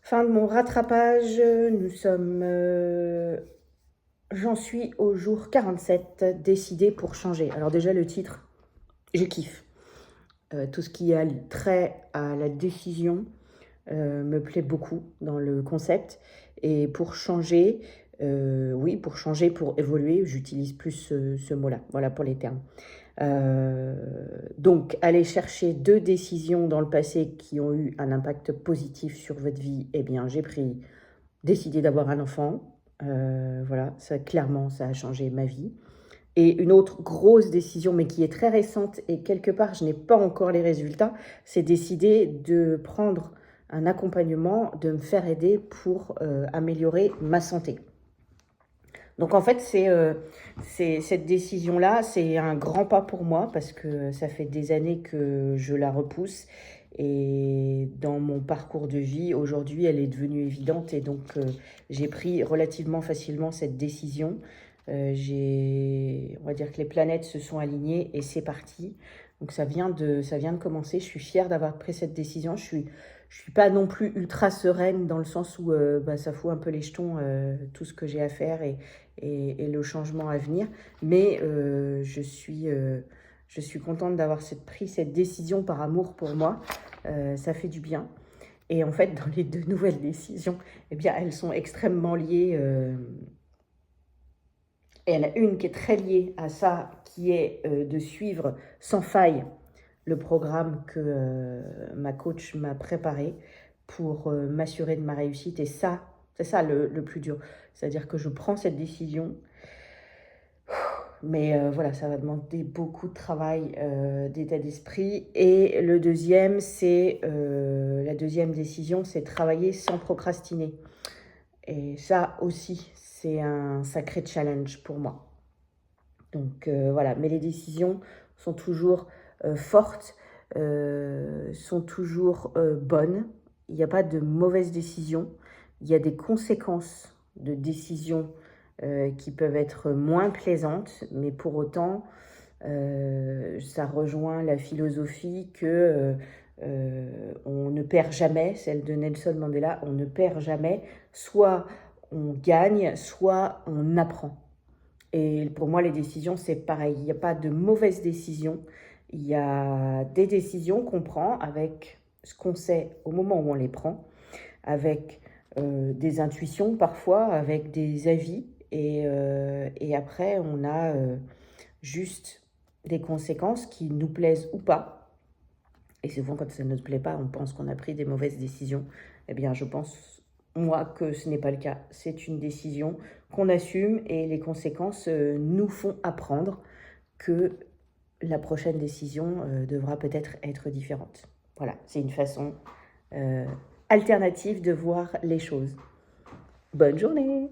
Fin de mon rattrapage, nous sommes, j'en suis au jour 47, décidée pour changer. Alors déjà le titre, je kiffe. Tout ce qui a trait à la décision, me plaît beaucoup dans le concept et pour changer, oui, pour changer, pour évoluer, j'utilise plus ce mot-là. Voilà pour les termes. Heu, donc aller chercher 2 décisions dans le passé qui ont eu un impact positif sur votre vie, eh bien j'ai décidé d'avoir un enfant. Voilà, ça clairement, ça a changé ma vie. Et une autre grosse décision, mais qui est très récente et quelque part je n'ai pas encore les résultats, c'est décider de prendre un accompagnement, de me faire aider pour, améliorer ma santé. Donc en fait, c'est cette décision-là, c'est un grand pas pour moi parce que ça fait des années que je la repousse et dans mon parcours de vie, aujourd'hui, elle est devenue évidente et donc j'ai pris relativement facilement cette décision. On va dire que les planètes se sont alignées et c'est parti. Donc ça vient de commencer. Je suis fière d'avoir pris cette décision. Je suis pas non plus ultra sereine dans le sens où bah, ça fout un peu les jetons tout ce que j'ai à faire et le changement à venir. Mais je suis contente d'avoir pris cette décision par amour pour moi. Ça fait du bien. Et en fait, dans les deux nouvelles décisions, eh bien, elles sont extrêmement liées. Et il y en a une qui est très liée à ça, qui est de suivre sans faille le programme que ma coach m'a préparé pour m'assurer de ma réussite. Et ça, c'est ça le plus dur. C'est-à-dire que je prends cette décision, mais voilà, ça va demander beaucoup de travail, d'état d'esprit. Et le deuxième, la deuxième décision, c'est travailler sans procrastiner. Et ça aussi, c'est un sacré challenge pour moi. Donc voilà, mais les décisions sont toujours fortes, sont toujours bonnes. Il n'y a pas de mauvaises décisions. Il y a des conséquences de décisions qui peuvent être moins plaisantes, mais pour autant, ça rejoint la philosophie que on ne perd jamais, celle de Nelson Mandela, on ne perd jamais. Soit on gagne, soit on apprend. Et pour moi, les décisions, c'est pareil. Il n'y a pas de mauvaises décisions. Il y a des décisions qu'on prend avec ce qu'on sait au moment où on les prend, avec des intuitions parfois, avec des avis. Et après, on a juste des conséquences qui nous plaisent ou pas. Et souvent, quand ça ne nous plaît pas, on pense qu'on a pris des mauvaises décisions. Eh bien, je pense, moi, que ce n'est pas le cas. C'est une décision qu'on assume et les conséquences nous font apprendre que la prochaine décision devra peut-être être différente. Voilà, c'est une façon euh, alternative de voir les choses. Bonne journée!